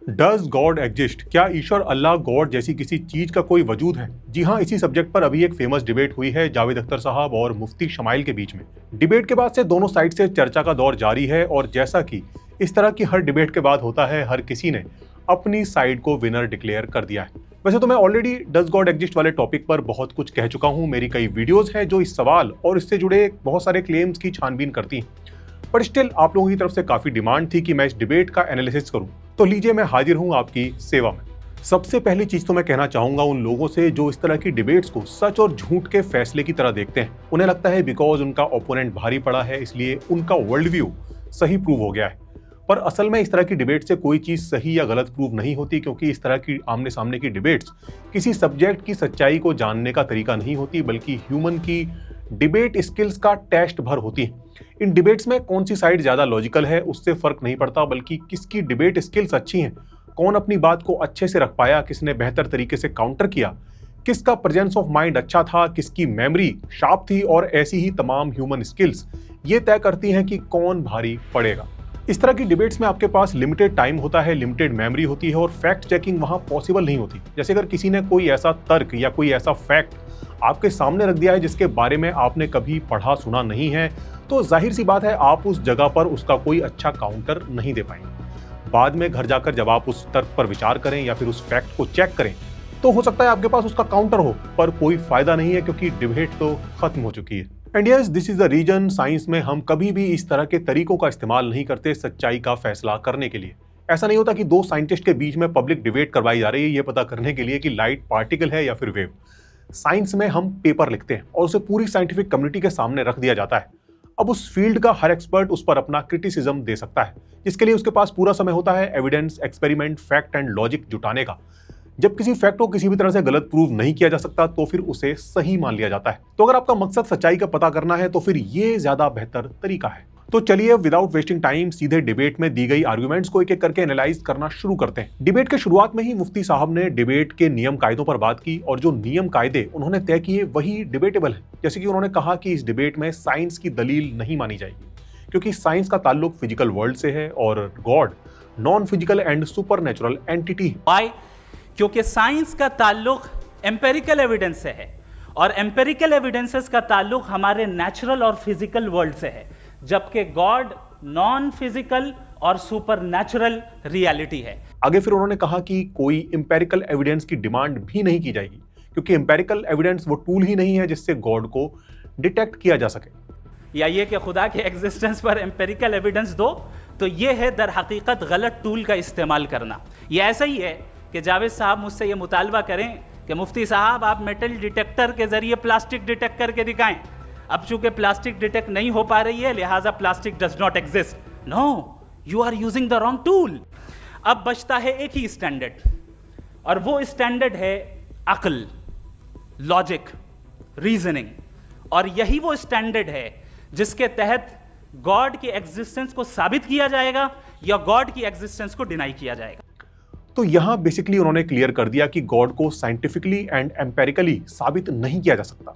Does God exist? क्या ईश्वर, अल्लाह, God जैसी किसी चीज का कोई वजूद है? जी हाँ, इसी सब्जेक्ट पर अभी एक फेमस डिबेट हुई है जावेद अख्तर साहब और मुफ्ती शमाइल के बीच में। डिबेट के बाद से दोनों साइड से चर्चा का दौर जारी है और जैसा कि इस तरह की हर डिबेट के बाद होता है, हर किसी ने अपनी साइड को विनर डिक्लेयर कर दिया है। वैसे तो मैं ऑलरेडी डज गॉड एग्जिस्ट वाले टॉपिक पर बहुत कुछ कह चुका हूँ। मेरी कई वीडियोस हैं जो इस सवाल और इससे जुड़े बहुत सारे क्लेम्स की छानबीन करती हैं, पर स्टिल आप लोगों की तरफ से काफी डिमांड थी कि मैं इस डिबेट का एनालिसिस करूं, तो लीजिए मैं हाजिर हूं आपकी सेवा में। सबसे पहली चीज तो मैं कहना चाहूंगा उन लोगों से जो इस तरह की डिबेट्स को सच और झूठ के फैसले की तरह देखते हैं। उन्हें लगता है बिकॉज उनका ओपोनेंट भारी पड़ा है इसलिए उनका वर्ल्ड व्यू सही प्रूव हो गया है। पर असल में इस तरह की डिबेट से कोई चीज सही या गलत प्रूव नहीं होती, क्योंकि इस तरह की आमने सामने की डिबेट्स किसी सब्जेक्ट की सच्चाई को जानने का तरीका नहीं होती, बल्कि ह्यूमन की डिबेट स्किल्स का टेस्ट भर होती है। इन डिबेट्स में कौन सी साइड ज्यादा लॉजिकल है उससे फर्क नहीं पड़ता, बल्कि किसकी डिबेट स्किल्स अच्छी हैं, कौन अपनी बात को अच्छे से रख पाया, किसने बेहतर तरीके से काउंटर किया, किसका प्रेजेंस ऑफ माइंड अच्छा था, किसकी मेमोरी शार्प थी, और ऐसी ही तमाम ह्यूमन स्किल्स ये तय करती हैं कि कौन भारी पड़ेगा। इस तरह की डिबेट्स में आपके पास लिमिटेड टाइम होता है, लिमिटेड मेमोरी होती है और फैक्ट चेकिंग वहां पॉसिबल नहीं होती। जैसे अगर किसी ने कोई ऐसा तर्क या कोई ऐसा फैक्ट आपके सामने रख दिया है जिसके बारे में आपने कभी पढ़ा सुना नहीं है, तो जाहिर सी बात है आप उस जगह पर उसका कोई अच्छा काउंटर नहीं दे पाएंगे। बाद में घर जाकर जब आप उस तर्क पर विचार करें या फिर उस फैक्ट को चेक करें, तो हो सकता है आपके पास उसका काउंटर हो, पर कोई फायदा नहीं है क्योंकि डिबेट तो खत्म हो चुकी है। And yes, this is the reason science में हम कभी भी इस तरह के तरीकों का इस्तेमाल नहीं करते सच्चाई का फैसला करने के लिए। ऐसा नहीं होता कि दो साइंटिस्ट के बीच में पब्लिक डिबेट करवाई जा रही है ये पता करने के लिए कि लाइट पार्टिकल है या फिर वेव। साइंस में हम पेपर लिखते हैं और उसे पूरी साइंटिफिक कम्युनिटी के सामने रख दिया जाता है। अब उस फील्ड का हर एक्सपर्ट उस पर अपना क्रिटिसिज्म दे सकता है, जिसके लिए उसके पास पूरा समय होता है evidence, experiment, fact and logic जुटाने का। जब किसी फैक्ट को किसी भी तरह से गलत प्रूव नहीं किया जा सकता तो फिर उसे सही मान लिया जाता है। तो अगर आपका मकसद सच्चाई का पता करना है तो फिर ये ज्यादा बेहतर तरीका है। तो चलिए विदाउट वेस्टिंग टाइम सीधे डिबेट में दी गई आर्गुमेंट्स को एक एक करके एनालाइज करना शुरू करते हैं। डिबेट के शुरुआत में ही मुफ्ती साहब ने डिबेट के नियम कायदों पर बात की और जो नियम कायदे उन्होंने तय किए वही डिबेटेबल है। जैसे कि उन्होंने कहा कि इस डिबेट में साइंस की दलील नहीं मानी जाएगी, क्योंकि साइंस का ताल्लुक फिजिकल वर्ल्ड से है और God non physical and super natural entity है। वाई? क्योंकि साइंस का ताल्लुक एम्पेरिकल एविडेंस से है और एम्पेरिकल एविडेंसेस का ताल्लुक हमारे नेचुरल और फिजिकल वर्ल्ड से है, जबकि गॉड नॉन फिजिकल और सुपर नेचुरल रियलिटी है। आगे फिर उन्होंने कहा कि कोई एम्पेरिकल एविडेंस की डिमांड भी नहीं की जाएगी, क्योंकि एम्पेरिकल एविडेंस वो टूल ही नहीं है जिससे गॉड को डिटेक्ट किया जा सके। या ये कि खुदा के एग्जिस्टेंस पर एम्पेरिकल एविडेंस दो, तो ये है दर हकीकत गलत टूल का इस्तेमाल करना। ये ऐसा ही है कि जावेद साहब मुझसे ये मुतालबा करें कि मुफ्ती साहब आप मेटल डिटेक्टर के जरिए प्लास्टिक डिटेक्ट करके दिखाएं। अब चूंकि प्लास्टिक डिटेक्ट नहीं हो पा रही है लिहाजा plastic does not exist. No, you are using the wrong tool. अब बचता है एक ही स्टैंडर्ड, और वो स्टैंडर्ड है अक्ल, लॉजिक, रीजनिंग। और यही वो स्टैंडर्ड है जिसके तहत गॉड की एग्जिस्टेंस को साबित किया जाएगा या गॉड की एग्जिस्टेंस को डिनाई किया जाएगा। तो यहां बेसिकली उन्होंने क्लियर कर दिया कि गॉड को साइंटिफिकली एंड एम्पेरिकली साबित नहीं किया जा सकता,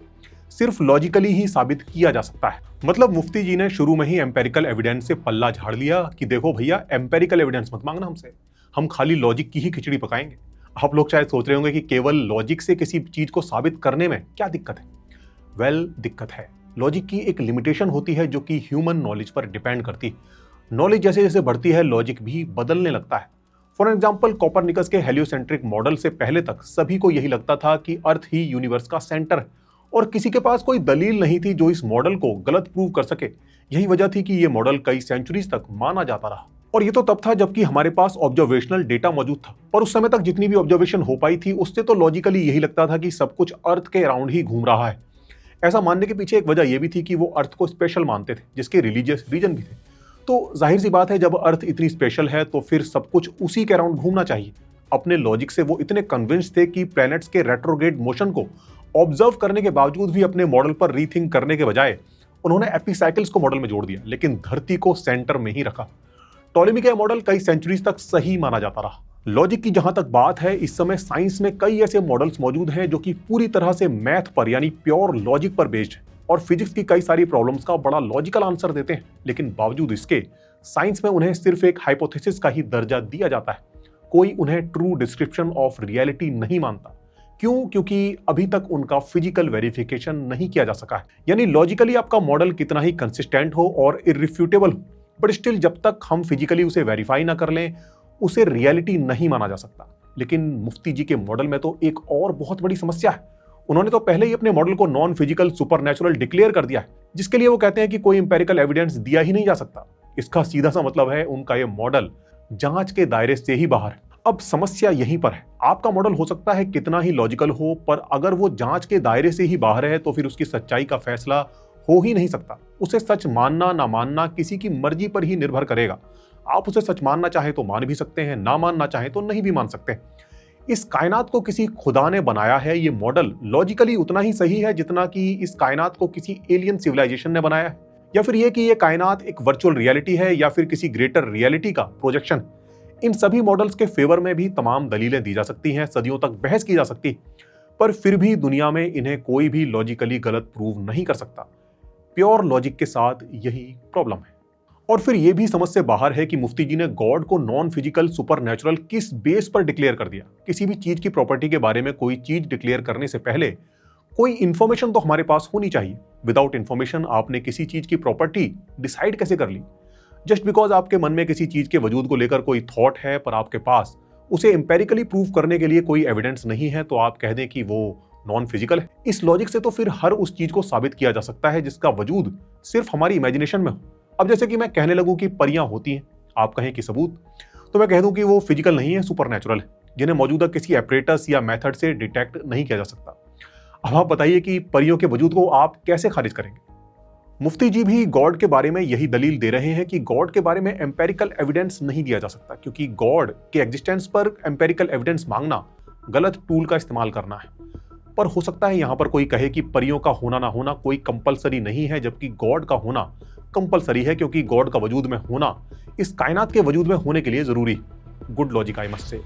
सिर्फ लॉजिकली ही साबित किया जा सकता है। मतलब मुफ्ती जी ने शुरू में ही एम्पेरिकल एविडेंस से पल्ला झाड़ लिया कि देखो भैया, एम्पेरिकल एविडेंस मत मांगना हमसे, हम खाली लॉजिक की ही खिचड़ी पकाएंगे। आप लोग शायद सोच रहे होंगे कि केवल लॉजिक से किसी चीज को साबित करने में क्या दिक्कत है। वेल, दिक्कत है। लॉजिक की एक लिमिटेशन होती है जो कि ह्यूमन नॉलेज पर डिपेंड करती है। नॉलेज जैसे जैसे बढ़ती है लॉजिक भी बदलने लगता है। फॉर एग्जाम्पल, कोपरनिकस के हेलियोसेंट्रिक मॉडल से पहले तक सभी को यही लगता था कि अर्थ ही यूनिवर्स का सेंटर है और किसी के पास कोई दलील नहीं थी जो इस मॉडल को गलत प्रूव कर सके। यही वजह थी कि यह मॉडल कई सेंचुरीज तक माना जाता रहा। और ये तो तब था जबकि हमारे पास ऑब्जर्वेशनल डेटा मौजूद था, पर उस समय तक जितनी भी ऑब्जर्वेशन हो पाई थी उससे तो लॉजिकली यही लगता था कि सब कुछ अर्थ के अराउंड ही घूम रहा है। ऐसा मानने के पीछे एक वजह यह भी थी कि वो अर्थ को स्पेशल मानते थे, जिसके रिलीजियस रीजन भी थे। तो जाहिर सी बात है, जब अर्थ इतनी स्पेशल है तो फिर सब कुछ उसी के अराउंड घूमना चाहिए। अपने लॉजिक से वो इतने कन्विंस थे कि प्लैनेट्स के रेट्रोग्रेड मोशन को ऑब्जर्व करने के बावजूद भी अपने मॉडल पर रीथिंक करने के बजाय उन्होंने एपिसाइकल्स को मॉडल में जोड़ दिया, लेकिन धरती को सेंटर में ही रखा। टॉलेमी का मॉडल कई सेंचुरीज तक सही माना जाता रहा। लॉजिक की जहां तक बात है, इस समय साइंस में कई ऐसे मॉडल्स मौजूद हैं जो कि पूरी तरह से मैथ पर यानी प्योर लॉजिक पर बेस्ड है और फिजिक्स की कई सारी प्रॉब्लम्स का बड़ा लॉजिकल आंसर देते हैं, लेकिन बावजूद इसके साइंस में उन्हें सिर्फ एक हाइपोथेसिस का ही दर्जा दिया जाता है। कोई उन्हें ट्रू डिस्क्रिप्शन ऑफ रियलिटी नहीं मानता। क्यों? क्योंकि अभी तक उनका फिजिकल वेरिफिकेशन नहीं किया जा सका है। यानी लॉजिकली आपका मॉडल कितना ही कंसिस्टेंट हो और इररिफ्यूटेबल हो, बट स्टिल जब तक हम फिजिकली उसे वेरीफाई ना कर लें, उसे रियलिटी नहीं माना जा सकता। लेकिन मुफ्ती जी के मॉडल में तो एक और बहुत बड़ी समस्या है। उन्होंने तो पहले ही अपने मॉडल को नॉन फिजिकल सुपरनैचुरल डिक्लेयर कर दिया है, जिसके लिए वो कहते हैं कि कोई इंपेरिकल एविडेंस दिया ही नहीं जा सकता। इसका सीधा सा मतलब है उनका ये मॉडल जांच के दायरे से ही बाहर है। अब समस्या यहीं पर है। आपका मॉडल हो सकता है कितना ही लॉजिकल हो, पर अगर वो जांच के दायरे से ही बाहर है तो फिर उसकी सच्चाई का फैसला हो ही नहीं सकता। उसे सच मानना ना मानना किसी की मर्जी पर ही निर्भर करेगा। आप उसे सच मानना चाहें तो मान भी सकते हैं, ना मानना चाहें तो नहीं भी मान सकते। इस कायनात को किसी खुदा ने बनाया है। ये मॉडल लॉजिकली उतना ही सही है जितना कि इस कायनात को किसी एलियन सिविलाइजेशन ने बनाया है, या फिर ये कि ये कायनात एक वर्चुअल रियलिटी है या फिर किसी ग्रेटर रियलिटी का प्रोजेक्शन। इन सभी मॉडल्स के फेवर में भी तमाम दलीलें दी जा सकती हैं, सदियों तक बहस की जा सकती, पर फिर भी दुनिया में इन्हें कोई भी लॉजिकली गलत प्रूव नहीं कर सकता। प्योर लॉजिक के साथ यही प्रॉब्लम है। और फिर यह भी समझ से बाहर है कि मुफ्ती जी ने गॉड को नॉन फिजिकल सुपरनैचुरल किस बेस पर डिक्लेयर कर दिया। किसी भी चीज की प्रॉपर्टी के बारे में कोई चीज डिक्लेयर करने से पहले कोई इंफॉर्मेशन तो हमारे पास होनी चाहिए। विदाउट इंफॉर्मेशन आपने किसी चीज की प्रॉपर्टी डिसाइड कैसे कर ली? जस्ट बिकॉज आपके मन में किसी चीज के वजूद को लेकर कोई थॉट है, पर आपके पास उसे एम्पेरिकली प्रूव करने के लिए कोई एविडेंस नहीं है, तो आप कह दें कि वो नॉन फिजिकल है। इस लॉजिक से तो फिर हर उस चीज को साबित किया जा सकता है जिसका वजूद सिर्फ हमारी इमेजिनेशन में हो। अब जैसे कि मैं कहने लगूं कि परियां होती हैं, आप कहें कि सबूत, तो मैं कह दूं कि वो फिजिकल नहीं है, सुपरनैचुरल है, जिन्हें मौजूदा किसी एपरेटस या मेथड से डिटेक्ट नहीं किया जा सकता। अब आप बताइए कि परियों के वजूद को आप कैसे खारिज करेंगे? मुफ्ती जी भी गॉड के बारे में यही दलील दे रहे हैं कि गॉड के बारे में एम्पेरिकल एविडेंस नहीं दिया जा सकता, क्योंकि गॉड के एग्जिस्टेंस पर एम्पेरिकल एविडेंस मांगना गलत टूल का इस्तेमाल करना है। पर हो सकता है यहां पर कोई कहे कि परियों का होना ना होना कोई कंपलसरी नहीं है, जबकि गॉड का होना कंपलसरी है, क्योंकि गॉड का वजूद में होना इस कायनात के वजूद में होने के लिए जरूरी। Good logic I must say.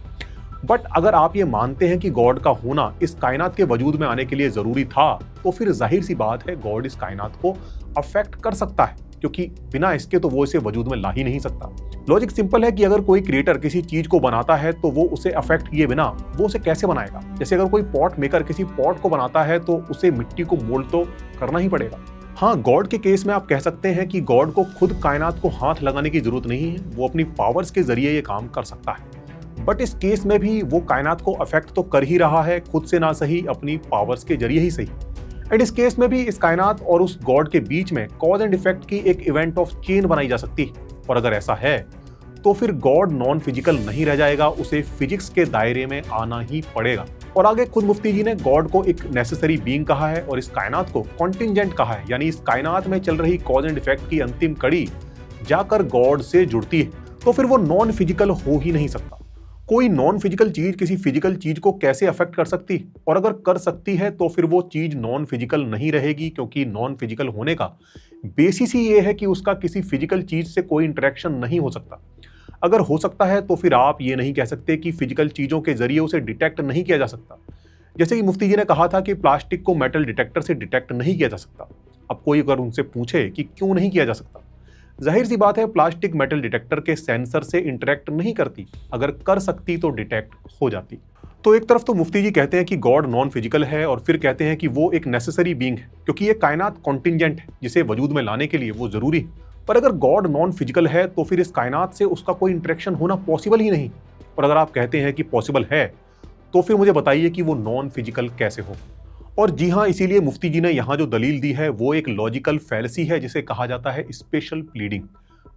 But अगर आप ये मानते हैं कि गॉड का होना इस कायनात के वजूद में आने के लिए जरूरी था, तो फिर जाहिर सी बात है गॉड इस कायनात को अफेक्ट कर सकता है, क्योंकि बिना इसके तो वो इसे वजूद में ला ही नहीं सकता। लॉजिक सिंपल है कि अगर कोई क्रिएटर किसी चीज को बनाता है तो वो उसे अफेक्ट किए बिना वो उसे कैसे बनाएगा? जैसे अगर कोई पॉट मेकर किसी पॉट को बनाता है तो उसे मिट्टी को मोल्ड तो करना ही पड़ेगा। हाँ, गॉड के केस में आप कह सकते हैं कि गॉड को खुद कायनात को हाथ लगाने की जरूरत नहीं है, वो अपनी पावर्स के जरिए ये काम कर सकता है। बट इस केस में भी वो कायनात को अफेक्ट तो कर ही रहा है, खुद से ना सही अपनी पावर्स के जरिए ही सही। एंड इस केस में भी इस कायनात और उस गॉड के बीच में कॉज एंड इफेक्ट की एक इवेंट ऑफ चेन बनाई जा सकती है। और अगर ऐसा है तो फिर गॉड नॉन फिजिकल नहीं रह जाएगा, उसे फिजिक्स के दायरे में आना ही पड़ेगा। और आगे खुद मुफ्ती जी ने गॉड को एक नेसेसरी बीइंग कहा है और इस कायनात को कॉन्टिंजेंट कहा है, यानी इस कायनात में चल रही कॉज एंड इफेक्ट की अंतिम कड़ी जाकर गॉड से जुड़ती है, तो फिर वो नॉन फिजिकल हो ही नहीं सकता। कोई नॉन फिजिकल चीज किसी फिजिकल चीज को कैसे अफेक्ट कर सकती है? और अगर कर सकती है तो फिर वो चीज नॉन फिजिकल नहीं रहेगी, क्योंकि नॉन फिजिकल होने का बेसिस ही ये है कि उसका किसी फिजिकल चीज से कोई इंटरेक्शन नहीं हो सकता। अगर हो सकता है तो फिर आप ये नहीं कह सकते कि फिजिकल चीजों के जरिए उसे डिटेक्ट नहीं किया जा सकता। जैसे कि मुफ्ती जी ने कहा था कि प्लास्टिक को मेटल डिटेक्टर से डिटेक्ट नहीं किया जा सकता। अब कोई अगर उनसे पूछे कि क्यों नहीं किया जा सकता, जाहिर सी बात है प्लास्टिक मेटल डिटेक्टर के सेंसर से इंटरेक्ट नहीं करती, अगर कर सकती तो डिटेक्ट हो जाती। तो एक तरफ तो मुफ्ती जी कहते हैं कि गॉड नॉन फिजिकल है और फिर कहते हैं कि वो एक नेसेसरी बीइंग है, क्योंकि ये कायनात कॉन्टिंजेंट है जिसे वजूद में लाने के लिए वो जरूरी है। पर अगर गॉड नॉन फिजिकल है तो फिर इस कायनात से उसका कोई इंटरेक्शन होना पॉसिबल ही नहीं। और अगर आप कहते हैं कि पॉसिबल है तो फिर मुझे बताइए कि वो नॉन फिजिकल कैसे हो। और जी हाँ, इसीलिए मुफ्ती जी ने यहाँ जो दलील दी है वो एक लॉजिकल फैलेसी है जिसे कहा जाता है स्पेशल प्लीडिंग।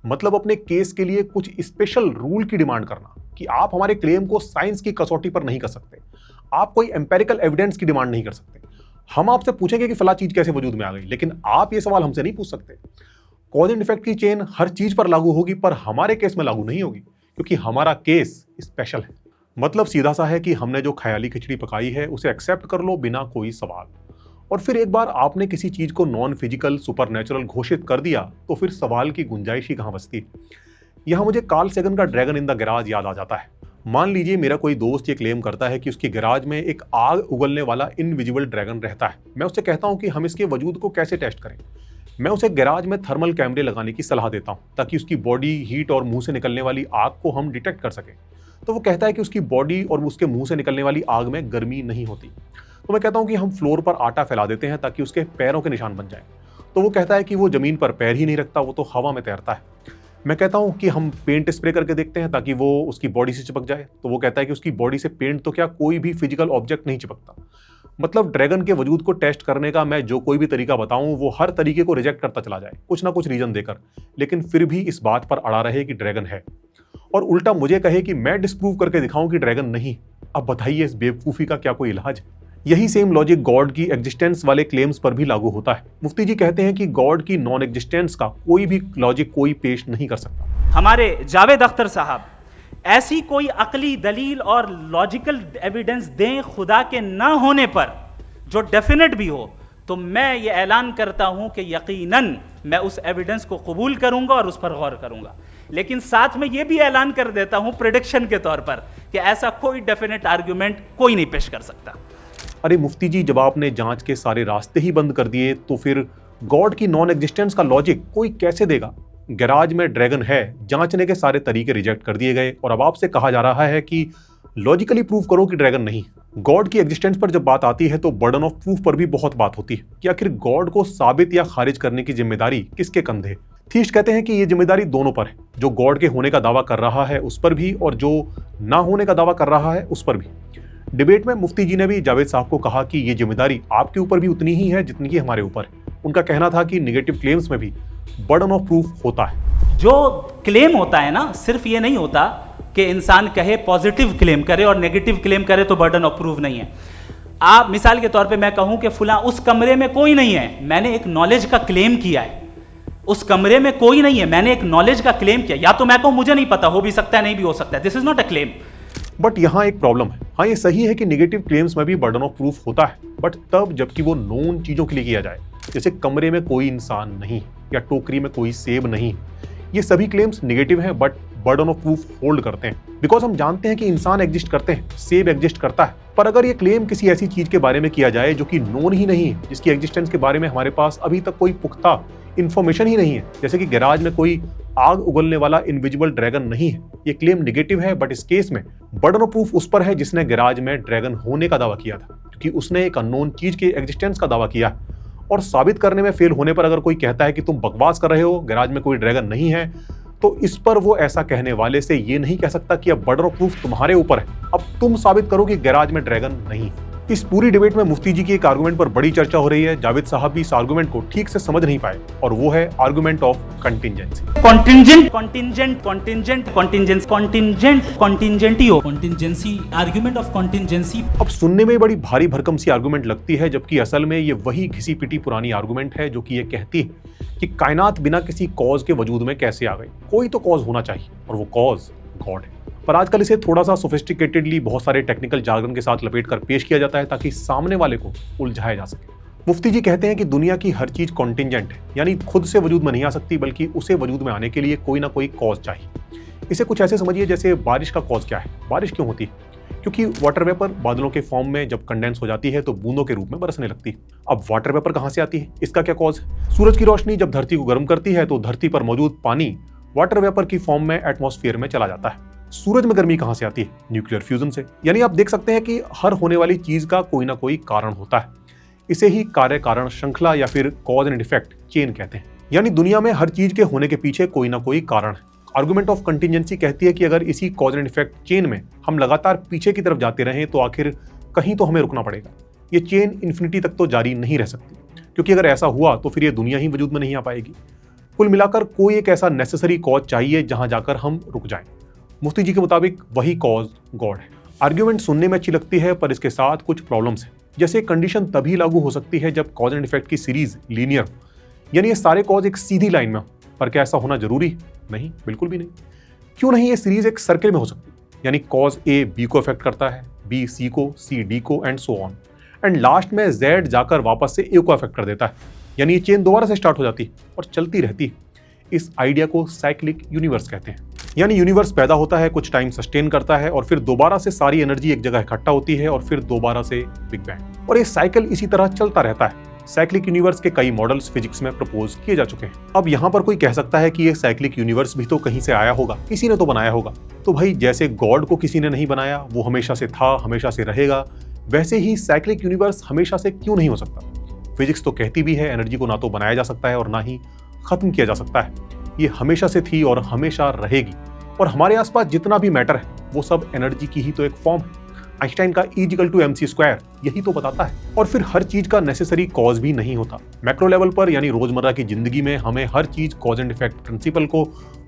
मतलब अपने केस के लिए कुछ स्पेशल रूल की डिमांड करना कि आप हमारे क्लेम को साइंस की कसौटी पर नहीं कर सकते, आप कोई एम्पेरिकल एविडेंस की डिमांड नहीं कर सकते। हम आपसे पूछेंगे कि फला चीज कैसे वजूद में आ गई, लेकिन आप ये सवाल हमसे नहीं पूछ सकते। कॉज एंड इफेक्ट की चेन हर चीज पर लागू होगी, पर हमारे केस में लागू नहीं होगी, क्योंकि हमारा केस स्पेशल है। मतलब सीधा सा है कि हमने जो ख्याली खिचड़ी पकाई है उसे एक्सेप्ट कर लो बिना कोई सवाल। और फिर एक बार आपने किसी चीज को नॉन फिजिकल सुपरनैचुरल घोषित कर दिया तो फिर सवाल की गुंजाइश ही कहां बचती। यहां मुझे कार्ल सेगन का ड्रैगन इन द गैराज याद आ जाता है। मान लीजिए मेरा कोई दोस्त ये क्लेम करता है कि उसके गैराज में एक आग उगलने वाला इनविजिबल ड्रैगन रहता है। मैं उससे कहता हूं कि हम इसके वजूद को कैसे टेस्ट करें। मैं उसे गैराज में थर्मल कैमरे लगाने की सलाह देता हूं ताकि उसकी बॉडी हीट और मुंह से निकलने वाली आग को हम डिटेक्ट कर सकें। तो वो कहता है कि उसकी बॉडी और उसके मुंह से निकलने वाली आग में गर्मी नहीं होती। तो मैं कहता हूँ कि हम फ्लोर पर आटा फैला देते हैं ताकि उसके पैरों के निशान बन जाएं। तो वो कहता है कि वो जमीन पर पैर ही नहीं रखता, वो तो हवा में तैरता है। मैं कहता हूँ कि हम पेंट स्प्रे करके देखते हैं ताकि वो उसकी बॉडी से चिपक जाए। तो वो कहता है कि उसकी बॉडी से पेंट तो क्या, कोई भी फिजिकल ऑब्जेक्ट नहीं चिपकता। मतलब ड्रैगन के वजूद को टेस्ट करने का मैं जो कोई भी तरीका बताऊं वो हर तरीके को रिजेक्ट करता चला जाए, कुछ ना कुछ रीजन देकर, लेकिन फिर भी इस बात पर अड़ा रहे कि ड्रैगन है, और उल्टा मुझे कहे कि मैं डिस्प्रूव करके दिखाऊं कि ड्रैगन नहीं। अब बताइए, इस बेवकूफ़ी का क्या कोई इलाज? यही सेम लॉजिक गॉड की एग्जिस्टेंस वाले क्लेम्स पर भी लागू होता है। मुफ्ती जी कहते हैं कि गॉड की नॉन एग्जिस्टेंस का कोई भी लॉजिक कोई पेश नहीं कर सकता। हमारे जावेद अख्तर साहब ऐसी कोई अकली दलील और लॉजिकल एविडेंस दें खुदा के ना होने पर जो डेफिनेट भी हो, तो मैं ये ऐलान करता हूं कि यकीनन मैं उस एविडेंस को कबूल करूंगा और उस पर गौर करूंगा। लेकिन साथ में ये भी ऐलान कर देता हूं प्रेडिक्शन के तौर पर कि ऐसा कोई डेफिनेट आर्ग्यूमेंट कोई नहीं पेश कर सकता। अरे मुफ्ती जी, जब आपने जांच के सारे रास्ते ही बंद कर दिए तो फिर गॉड की नॉन एग्जिस्टेंस का लॉजिक कोई कैसे देगा? गैराज में ड्रैगन है, जांचने के सारे तरीके रिजेक्ट कर दिए गए और अब आपसे कहा जा रहा है कि लॉजिकली प्रूव करो कि ड्रैगन नहीं। गॉड की एग्जिस्टेंस पर जब बात आती है तो बर्डन ऑफ प्रूफ पर भी बहुत बात होती है कि आखिर गॉड को साबित या खारिज करने की जिम्मेदारी किसके कंधे? थीस्ट कहते हैं कि ये जिम्मेदारी दोनों पर है, जो गॉड के होने का दावा कर रहा है उस पर भी और जो ना होने का दावा कर रहा है उस पर भी। डिबेट में मुफ्ती जी ने भी जावेद साहब को कहा कि ये जिम्मेदारी आपके ऊपर भी उतनी ही है जितनी कि हमारे ऊपर है। उनका कहना था कि नेगेटिव क्लेम्स में भी बर्डन ऑफ प्रूफ होता है। जो क्लेम होता है ना, सिर्फ ये नहीं होता कि इंसान कहे पॉजिटिव क्लेम करे और नेगेटिव क्लेम करे तो बर्डन ऑफ प्रूफ नहीं है। आप मिसाल के तौर पे मैं कहूं कि फुला उस कमरे में कोई नहीं है, मैंने एक नॉलेज का क्लेम किया है। उस कमरे में कोई नहीं है, मैंने एक नॉलेज का क्लेम किया। या तो मैं कहूं मुझे नहीं पता, हो भी सकता है नहीं भी हो सकता है, this is not a claim. But यहाँ एक प्रॉब्लम है। हाँ, ये सही है कि नेगेटिव क्लेम्स में भी बर्डन ऑफ प्रूफ होता है, बट तब जबकि वो नोन चीजों के लिए किया जाए, जैसे कमरे में कोई इंसान नहीं या टोकरी में कोई सेब नहीं। ये सभी क्लेम्स नेगेटिव हैं but burden of proof hold करते हैं, बिकॉज हम जानते हैं कि इंसान एग्जिस्ट करते हैं, सेब एग्जिस्ट करता है। पर अगर ये क्लेम किसी ऐसी चीज के बारे में किया जाए जो कि नोन ही नहीं है, जिसकी एग्जिस्टेंस के बारे में हमारे पास अभी तक कोई पुख्ता इंफॉर्मेशन ही नहीं है, जैसे कि गैराज में कोई आग उगलने वाला इनविजिबल ड्रैगन नहीं है, ये क्लेम नेगेटिव है। बट इस केस में बर्डन ऑफ प्रूफ उस पर है जिसने गैराज में ड्रैगन होने का दावा किया था, क्योंकि उसने एक अननोन चीज के एग्जिस्टेंस का दावा किया। और साबित करने में फेल होने पर अगर कोई कहता है कि तुम बकवास कर रहे हो, गैराज में कोई ड्रैगन नहीं है, तो इस पर वो ऐसा कहने वाले से ये नहीं कह सकता कि अब बर्डन ऑफ प्रूफ तुम्हारे ऊपर है, अब तुम साबित करो कि गैराज में ड्रैगन नहीं। इस पूरी डिबेट में मुफ्ती जी की एक आर्गुमेंट पर बड़ी चर्चा हो रही है। जावेद साहब भी इस आर्गुमेंट को ठीक से समझ नहीं पाए, और वो है argument of contingency. Contingent contingent contingent contingency contingent कॉन्टिंजेंटियो कॉन्टिंजेंसी आर्गुमेंट ऑफ कॉन्टिंजेंसी। अब सुनने में बड़ी भारी भरकम सी आर्गुमेंट लगती है, जबकि असल में ये वही घिसी पिटी पुरानी आर्गुमेंट है जो कि ये कहती है कि कायनात बिना किसी कॉज के वजूद में कैसे आ गई। कोई तो कॉज होना चाहिए और वो कॉज गॉड है। पर आजकल इसे थोड़ा सा सोफिस्टिकेटेडली बहुत सारे टेक्निकल जार्गन के साथ लपेट कर पेश किया जाता है ताकि सामने वाले को उलझाया जा सके। मुफ्ती जी कहते हैं कि दुनिया की हर चीज कॉन्टिंजेंट है, यानी खुद से वजूद में नहीं आ सकती, बल्कि उसे वजूद में आने के लिए कोई ना कोई कॉज चाहिए। इसे कुछ ऐसे समझिए जैसे बारिश का कॉज क्या है। बारिश क्यों होती है? क्योंकि वाटर वेपर बादलों के फॉर्म में जब कंडेंस हो जाती है तो बूंदों के रूप में बरसने लगती है। अब वाटर वेपर कहाँ से आती है, इसका क्या कॉज है? सूरज की रोशनी जब धरती को गर्म करती है तो धरती पर मौजूद पानी वाटर वेपर की फॉर्म में एटमॉस्फेयर में चला जाता है। सूरज में गर्मी कहां से आती है? न्यूक्लियर फ्यूजन से। यानी आप देख सकते हैं कि हर होने वाली चीज का कोई ना कोई कारण होता है। इसे ही कार्य कारण श्रृंखला या फिर कॉज एंड इफेक्ट चेन कहते हैं। यानी दुनिया में हर चीज के होने के पीछे कोई ना कोई कारण है। आर्गुमेंट ऑफ कंटिंजेंसी कहती है कि अगर इसी कॉज एंड इफेक्ट चेन में हम लगातार पीछे की तरफ जाते रहें तो आखिर कहीं तो हमें रुकना पड़ेगा। ये चेन इन्फिनिटी तक तो जारी नहीं रह सकती, क्योंकि अगर ऐसा हुआ तो फिर ये दुनिया ही वजूद में नहीं आ पाएगी। कुल मिलाकर कोई एक ऐसा नेसेसरी कॉज चाहिए जहां जाकर हम रुक जाएं। मुफ्ती जी के मुताबिक वही कॉज गॉड है। आर्ग्यूमेंट सुनने में अच्छी लगती है, पर इसके साथ कुछ प्रॉब्लम्स हैं। जैसे कंडीशन तभी लागू हो सकती है जब कॉज एंड इफेक्ट की सीरीज लीनियर, यानी ये सारे कॉज एक सीधी लाइन में हो। पर क्या ऐसा होना जरूरी? नहीं, बिल्कुल भी नहीं। क्यों नहीं? ये सीरीज एक सर्कल में हो सकती है, यानी कॉज ए बी को इफेक्ट करता है, बी सी को, सी डी को, and so on, and last में जेड जाकर वापस से ए को इफेक्ट कर देता है। यानी ये चेन दोबारा से स्टार्ट हो जाती है और चलती रहती है। इस आइडिया को साइक्लिक यूनिवर्स कहते हैं। यानी यूनिवर्स पैदा होता है, कुछ टाइम सस्टेन करता है और फिर दोबारा से सारी एनर्जी एक जगह इकट्ठा होती है और फिर दोबारा से बिग बैंग, और ये साइकिल इसी तरह चलता रहता है। साइक्लिक यूनिवर्स के कई मॉडल्स फिजिक्स में प्रपोज किए जा चुके हैं। अब यहाँ पर कोई कह सकता है कि ये साइक्लिक यूनिवर्स भी तो कहीं से आया होगा, किसी ने तो बनाया होगा। तो भाई जैसे गॉड को किसी ने नहीं बनाया, वो हमेशा से था, हमेशा से रहेगा, वैसे ही साइक्लिक यूनिवर्स हमेशा से क्यों नहीं हो सकता। फिजिक्स तो कहती भी है एनर्जी को ना तो बनाया जा सकता है और ना ही खत्म किया जा सकता है, ये हमेशा से थी और हमेशा रहेगी। और हमारे आसपास जितना भी मैटर है वो सब एनर्जी की ही तो एक फॉर्म है। आइंस्टाइन का E=mc² यही तो बताता है। और फिर हर चीज का नेसेसरी कॉज भी नहीं होता। मैक्रो लेवल पर यानी रोजमर्रा की जिंदगी में हमें हर चीज कॉज एंड इफेक्ट प्रिंसिपल को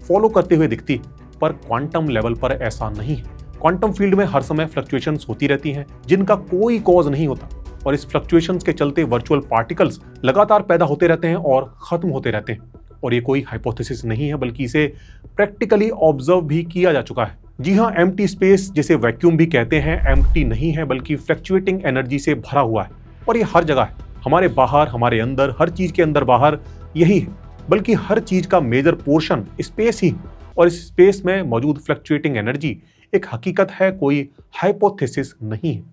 फॉलो करते हुए दिखती है, पर क्वांटम लेवल पर ऐसा नहीं है। क्वांटम फील्ड में हर समय फ्लक्चुएशंस होती रहती हैं जिनका कोई कॉज नहीं होता, और इस फ्लक्चुएशंस के चलते वर्चुअल पार्टिकल्स लगातार पैदा होते रहते हैं और खत्म होते रहते हैं। और ये कोई हाइपोथेसिस नहीं है, बल्कि इसे प्रैक्टिकली ऑब्जर्व भी किया जा चुका है। जी हाँ, एम्प्टी स्पेस जिसे वैक्यूम भी कहते हैं, एम्प्टी नहीं है बल्कि फ्लक्चुएटिंग एनर्जी से भरा हुआ है। और ये हर जगह है, हमारे बाहर, हमारे अंदर, हर चीज के अंदर बाहर यही है। बल्कि हर चीज का मेजर पोर्शन स्पेस ही, और इस स्पेस में मौजूद फ्लक्चुएटिंग एनर्जी एक हकीकत है, कोई हाइपोथेसिस नहीं है।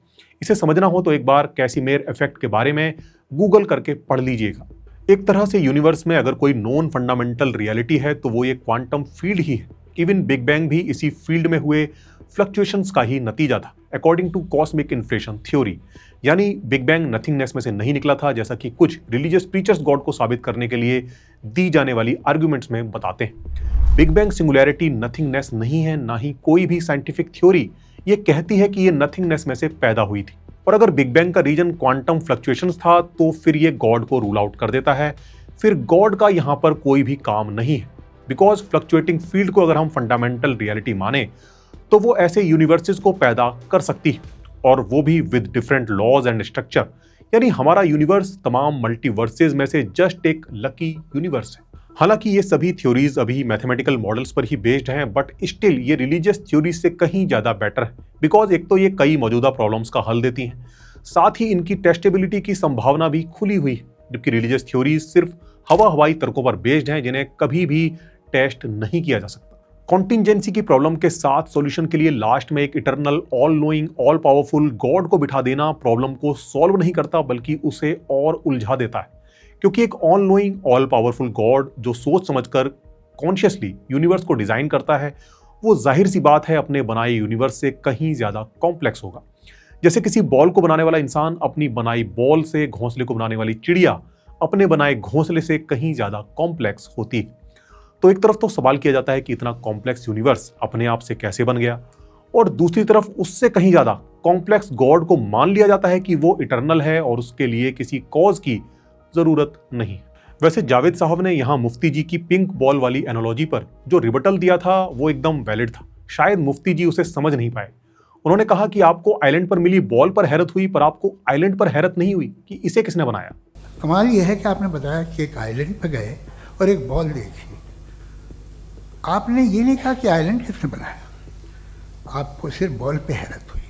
इसे समझना हो तो एक बार कैसिमिर इफेक्ट के बारे में गूगल करके पढ़ लीजिएगा। एक तरह से यूनिवर्स में अगर कोई नॉन फंडामेंटल रियलिटी है तो वो ये क्वांटम फील्ड ही है। इवन बिग बैंग भी इसी फील्ड में हुए फ्लक्चुएशंस का ही नतीजा था, according to cosmic inflation theory. यानी बिग बैंग नथिंगनेस में से नहीं निकला था, जैसा कि कुछ रिलीजियस प्रीचर्स गॉड को साबित करने के लिए दी जाने वाली आर्ग्यूमेंट्स में बताते हैं। बिग बैंग सिंगुलैरिटी नथिंगनेस नहीं है, ना ही कोई भी साइंटिफिक थ्योरी ये कहती है कि ये नथिंगनेस में से पैदा हुई थी। और अगर बिग बैंग का रीजन क्वांटम फ्लक्चुएशंस था तो फिर ये गॉड को रूल आउट कर देता है। फिर गॉड का यहाँ पर कोई भी काम नहीं है, बिकॉज फ्लक्चुएटिंग फील्ड को अगर हम फंडामेंटल रियलिटी माने तो वो ऐसे यूनिवर्सेस को पैदा कर सकती है, और वो भी with different laws and structure. यानी हमारा यूनिवर्स तमाम मल्टीवर्सेस में से जस्ट एक लकी यूनिवर्स है। हालांकि ये सभी थ्योरीज अभी मैथमेटिकल मॉडल्स पर ही बेस्ड हैं, बट स्टिल ये रिलीजियस थ्योरीज से कहीं ज़्यादा बेटर है, बिकॉज एक तो ये कई मौजूदा प्रॉब्लम्स का हल देती हैं, साथ ही इनकी टेस्टेबिलिटी की संभावना भी खुली हुई है। जबकि रिलीजियस थ्योरीज सिर्फ हवाई तर्कों पर बेस्ड हैं जिन्हें कभी भी टेस्ट नहीं किया जा सकता। कॉन्टिंजेंसी की प्रॉब्लम के साथ सॉल्यूशन के लिए लास्ट में एक eternal, all knowing, all powerful God को बिठा देना प्रॉब्लम को सॉल्व नहीं करता, बल्कि उसे और उलझा देता है। क्योंकि एक all knowing, all powerful God जो सोच समझकर कॉन्शियसली यूनिवर्स को डिजाइन करता है, वो जाहिर सी बात है अपने बनाए यूनिवर्स से कहीं ज्यादा कॉम्प्लेक्स होगा। जैसे किसी बॉल को बनाने वाला इंसान अपनी बनाई बॉल से घोंसले को बनाने वाली चिड़िया अपने बनाए घोंसले से कहीं ज्यादा कॉम्प्लेक्स होती है। तो एक तरफ तो सवाल किया जाता है कि इतना कॉम्प्लेक्स यूनिवर्स अपने आप से कैसे बन गया, और दूसरी तरफ उससे कहीं ज्यादा कॉम्प्लेक्स गॉड को मान लिया जाता है कि वो इटर्नल है और उसके लिए किसी कॉज की जरूरत नहीं। वैसे जावेद साहब ने यहाँ मुफ्ती जी की पिंक बॉल वाली एनालॉजी पर जो रिबटल दिया था वो एकदम वैलिड था। शायद मुफ्ती जी उसे समझ नहीं पाए। उन्होंने कहा कि आपको आइलैंड पर मिली बॉल पर हैरत हुई, पर आपको आइलैंड पर हैरत नहीं हुई कि इसे किसने बनाया। कमाल यह है कि आपने बताया कि एक आइलैंड पर गए और एक बॉल देखी। आपने ये नहीं कहा कि आइलैंड किसने बनाया, आपको सिर्फ बॉल पे हैरत हुई।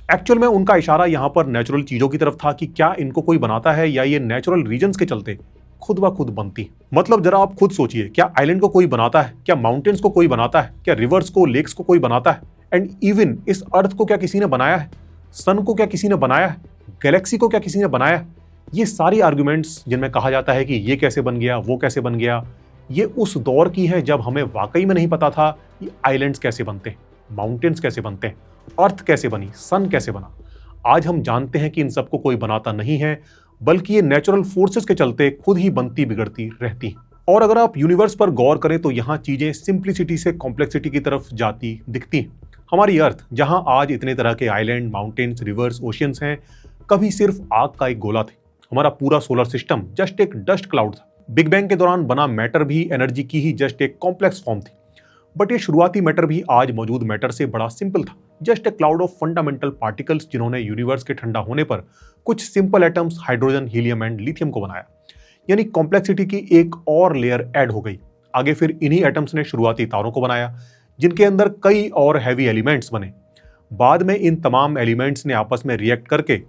एक्चुअल में उनका इशारा यहाँ पर नेचुरल चीजों की तरफ था कि क्या इनको कोई बनाता है या ये नेचुरल रीजन्स के चलते खुद ब खुद बनती। मतलब जरा आप खुद सोचिए, क्या आइलैंड को कोई बनाता है, क्या माउंटेन्स को कोई बनाता है, क्या रिवर्स को, लेक्स को कोई बनाता है, एंड इवन इस अर्थ को क्या किसी ने बनाया है, सन को क्या किसी ने बनाया है, गैलेक्सी को क्या किसी ने बनाया है। ये सारी आर्ग्यूमेंट्स जिनमें कहा जाता है कि ये कैसे बन गया, वो कैसे बन गया, ये उस दौर की है जब हमें वाकई में नहीं पता था कि आइलैंड्स कैसे बनते हैं, माउंटेन्स कैसे बनते हैं, अर्थ कैसे बनी, सन कैसे बना। आज हम जानते हैं कि इन सबको कोई बनाता नहीं है, बल्कि ये नेचुरल फोर्सेस के चलते खुद ही बनती बिगड़ती रहती हैं। और अगर आप यूनिवर्स पर गौर करें तो यहाँ चीजें सिंप्लिसिटी से कॉम्प्लेक्सिटी की तरफ जाती दिखती हैं। हमारी अर्थ, जहाँ आज इतने तरह के आइलैंड, माउंटेन्स, रिवर्स, ओशियंस हैं, कभी सिर्फ आग का एक गोला थे। हमारा पूरा सोलर सिस्टम जस्ट एक डस्ट क्लाउड था। बिग बैंग के दौरान बना मैटर भी एनर्जी की ही जस्ट एक कॉम्प्लेक्स फॉर्म थी, बट ये शुरुआती मैटर भी आज मौजूद मैटर से बड़ा सिंपल था, just a cloud of fundamental particles जिन्होंने यूनिवर्स के ठंडा होने पर कुछ simple atoms hydrogen, helium and lithium को बनाया। यानी कॉम्प्लेक्सिटी की एक और लेयर ऐड हो गई। आगे फिर इन्हीं एटम्स ने शुरुआती तारों को बनाया, जिनके अंदर कई और हैवी एलिमेंट्स बने। बाद में इन तमाम एलिमेंट्स ने आपस में रिएक्ट करके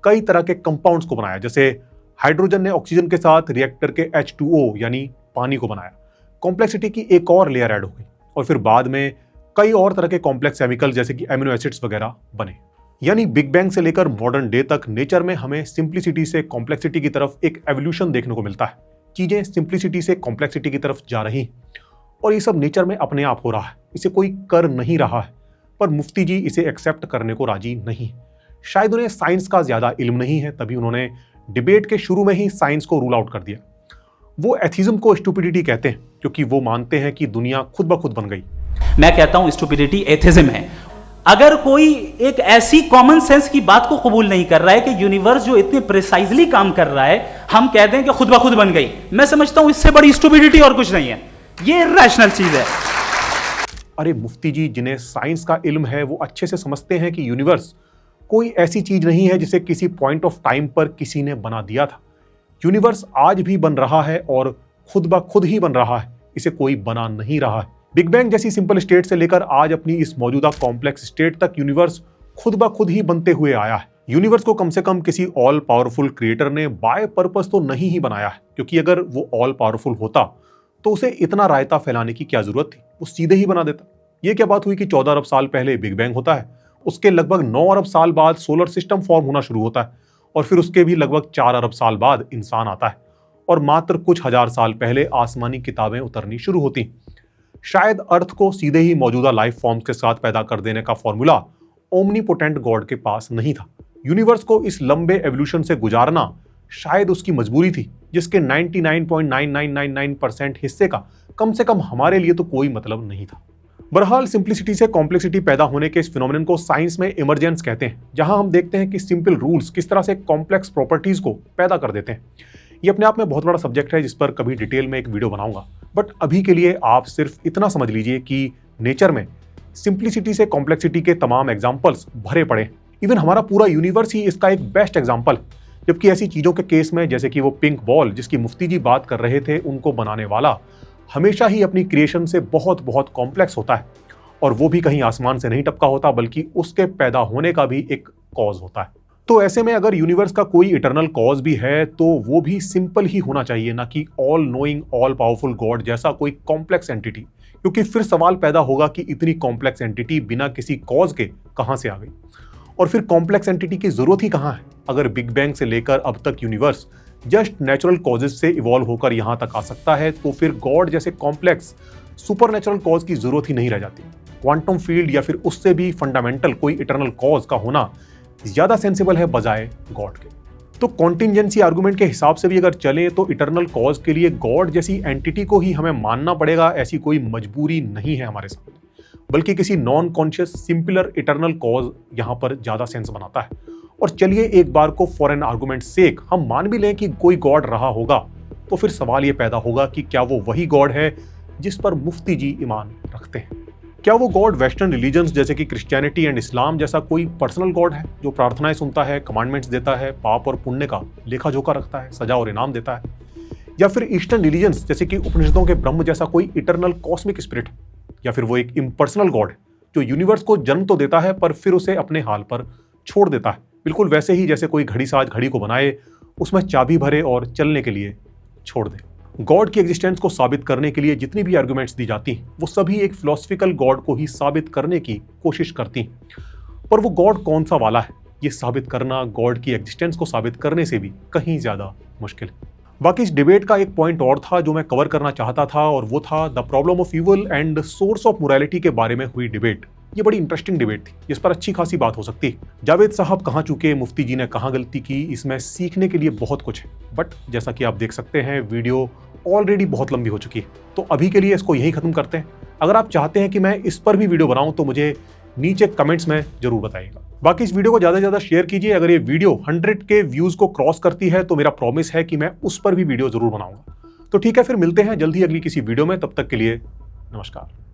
कई तरह के कंपाउंड्स को बनाया, जैसे हाइड्रोजन ने ऑक्सीजन के साथ रिएक्ट करके H2O यानी पानी को बनाया। कॉम्प्लेक्सिटी की एक और लेयर ऐड हो गई, और फिर बाद में कई और तरह के कॉम्प्लेक्स केमिकल जैसे कि एमिनो एसिड्स वगैरह बने। यानी बिग बैंग से लेकर मॉडर्न डे तक नेचर में हमें सिंप्लिसिटी से कॉम्प्लेक्सिटी की तरफ एक एवोल्यूशन देखने को मिलता है। चीजें सिंप्लिसिटी से कॉम्प्लेक्सिटी की तरफ जा रही और ये सब नेचर में अपने आप हो रहा है, इसे कोई कर नहीं रहा है। पर मुफ्ती जी इसे एक्सेप्ट करने को राजी नहीं। शायद उन्हें साइंस का ज्यादा इल्म नहीं है, तभी उन्होंने डिबेट के शुरू में ही साइंस को रूल आउट कर दिया। वो एथिज्म को स्टुपिडिटी कहते हैं क्योंकि वो मानते हैं कि दुनिया खुद ब खुद बन गई। मैं कहता हूं स्टुपिडिटी एथिज्म है। अगर कोई एक ऐसी कॉमन सेंस की बात को कबूल नहीं कर रहा है कि यूनिवर्स जो इतने प्रिसाइजली काम कर रहा है हम कह दें कि खुद ब खुद बन गई, मैं समझता हूं इससे बड़ी स्टुपिडिटी और कुछ नहीं है। ये इरैशनल चीज है। अरे मुफ्ती जी जिन्हें साइंस का इल्म है वो अच्छे से समझते हैं कि यूनिवर्स कोई ऐसी चीज नहीं है जिसे किसी पॉइंट ऑफ टाइम पर किसी ने बना दिया था। यूनिवर्स आज भी बन रहा है और खुद ब खुद ही बन रहा है, इसे कोई बना नहीं रहा है। बिग बैंग जैसी सिंपल स्टेट से लेकर आज अपनी इस मौजूदा कॉम्प्लेक्स स्टेट तक यूनिवर्स खुद ब खुद ही बनते हुए आया है। यूनिवर्स को कम से कम किसी ऑल पावरफुल क्रिएटर ने बाय पर्पस तो नहीं ही बनाया है, क्योंकि अगर वो ऑल पावरफुल होता तो उसे इतना रायता फैलाने की क्या जरूरत थी, वो सीधे ही बना देता। ये क्या बात हुई कि 14 अरब साल पहले बिग बैंग होता है, उसके लगभग 9 अरब साल बाद सोलर सिस्टम फॉर्म होना शुरू होता है और फिर उसके भी लगभग 4 अरब साल बाद इंसान आता है और मात्र कुछ हजार साल पहले आसमानी किताबें उतरनी शुरू होती। शायद अर्थ को सीधे ही मौजूदा लाइफ फॉर्म्स के साथ पैदा कर देने का फॉर्मूला ओमनीपोटेंट गॉड के पास नहीं था। यूनिवर्स को इस लंबे एवोल्यूशन से गुजारना शायद उसकी मजबूरी थी, जिसके 99.9999% हिस्से का कम से कम हमारे लिए तो कोई मतलब नहीं था। बहरहाल सिंप्लिसिटी से कॉम्प्लेक्सिटी पैदा होने के इस फिनोमेनन को साइंस में इमरजेंस कहते हैं, जहां हम देखते हैं कि सिंपल रूल्स किस तरह से कॉम्प्लेक्स प्रॉपर्टीज को पैदा कर देते हैं। ये अपने आप में बहुत बड़ा सब्जेक्ट है जिस पर कभी डिटेल में एक वीडियो बनाऊंगा, बट अभी के लिए आप सिर्फ इतना समझ लीजिए कि नेचर में सिंप्लिसिटी से कॉम्प्लेक्सिटी के तमाम एग्जाम्पल्स भरे पड़े। इवन हमारा पूरा यूनिवर्स ही इसका एक बेस्ट एग्जाम्पल। जबकि ऐसी चीजों के केस में जैसे कि वो पिंक बॉल जिसकी मुफ्ती जी बात कर रहे थे, उनको बनाने वाला हमेशा ही अपनी क्रिएशन से बहुत बहुत कॉम्प्लेक्स होता है और वो भी कहीं आसमान से नहीं टपका होता, बल्कि उसके पैदा होने का भी एक कॉज होता है। तो ऐसे में अगर यूनिवर्स का कोई इटरनल कॉज भी है तो वो भी सिंपल ही होना चाहिए, ना कि all knowing all powerful God जैसा कोई कॉम्प्लेक्स एंटिटी, क्योंकि फिर सवाल पैदा होगा कि इतनी कॉम्प्लेक्स एंटिटी बिना किसी कॉज के कहां से आ गई, और फिर कॉम्प्लेक्स एंटिटी की जरूरत ही कहां है। अगर बिग बैंग से लेकर अब तक यूनिवर्स जस्ट नेचुरल कॉजेज से इवॉल्व होकर यहां तक आ सकता है, तो फिर गॉड जैसे कॉम्प्लेक्स सुपरनेचुरल कॉज की जरूरत ही नहीं रह जाती। क्वांटम फील्ड या फिर उससे भी फंडामेंटल कोई इटरनल कॉज का होना ज्यादा सेंसिबल है बजाय गॉड के। तो कॉन्टिंजेंसी आर्गुमेंट के हिसाब से भी अगर चले तो इटरनल कॉज के लिए गॉड जैसी एंटिटी को ही हमें मानना पड़ेगा, ऐसी कोई मजबूरी नहीं है हमारे सामने, बल्कि किसी non conscious simpler eternal cause यहां पर ज्यादा सेंस बनाता है। और चलिए एक बार को फॉर एन आर्गुमेंट सेक हम मान भी लें कि कोई गॉड रहा होगा, तो फिर सवाल ये पैदा होगा कि क्या वो वही गॉड है जिस पर मुफ्ती जी ईमान रखते हैं? क्या वो गॉड वेस्टर्न रिलीजन्स जैसे कि क्रिश्चियनिटी एंड इस्लाम जैसा कोई पर्सनल गॉड है जो प्रार्थनाएं सुनता है, कमांडमेंट्स देता है, पाप और पुण्य का लेखा जोखा रखता है, सजा और इनाम देता है? या फिर ईस्टर्न रिलीजन्स जैसे कि उपनिषदों के ब्रह्म जैसा कोई इटरनल कॉस्मिक स्पिरिट? या फिर वो एक इम्पर्सनल गॉड जो यूनिवर्स को जन्म तो देता है पर फिर उसे अपने हाल पर छोड़ देता है, बिल्कुल वैसे ही जैसे कोई घड़ी साज घड़ी को बनाए, उसमें चाबी भरे और चलने के लिए छोड़ दे? गॉड की एग्जिस्टेंस को साबित करने के लिए जितनी भी आर्गुमेंट्स दी जाती हैं वो सभी एक फिलोसफिकल गॉड को ही साबित करने की कोशिश करती हैं, पर वो गॉड कौन सा वाला है ये साबित करना गॉड की एग्जिस्टेंस को साबित करने से भी कहीं ज्यादा मुश्किल है। बाकी इस डिबेट का एक पॉइंट और था जो मैं कवर करना चाहता था, और वो था the problem of evil and source of morality के बारे में हुई डिबेट। ये बड़ी इंटरेस्टिंग डिबेट थी जिस पर अच्छी खासी बात हो सकती है। जावेद साहब कहाँ चुके, मुफ्ती जी ने कहाँ गलती की, इसमें सीखने के लिए बहुत कुछ है, बट जैसा कि आप देख सकते हैं वीडियो ऑलरेडी बहुत लंबी हो चुकी है, तो अभी के लिए इसको यहीं खत्म करते हैं। अगर आप चाहते हैं कि मैं इस पर भी वीडियो बनाऊं तो मुझे नीचे कमेंट्स में जरूर बताइएगा। बाकी इस वीडियो को ज्यादा से ज्यादा शेयर कीजिए। अगर ये वीडियो 100 के व्यूज को क्रॉस करती है तो मेरा प्रॉमिस है कि मैं उस पर भी वीडियो जरूर बनाऊंगा। तो ठीक है, फिर मिलते हैं जल्दी अगली किसी वीडियो में, तब तक के लिए नमस्कार।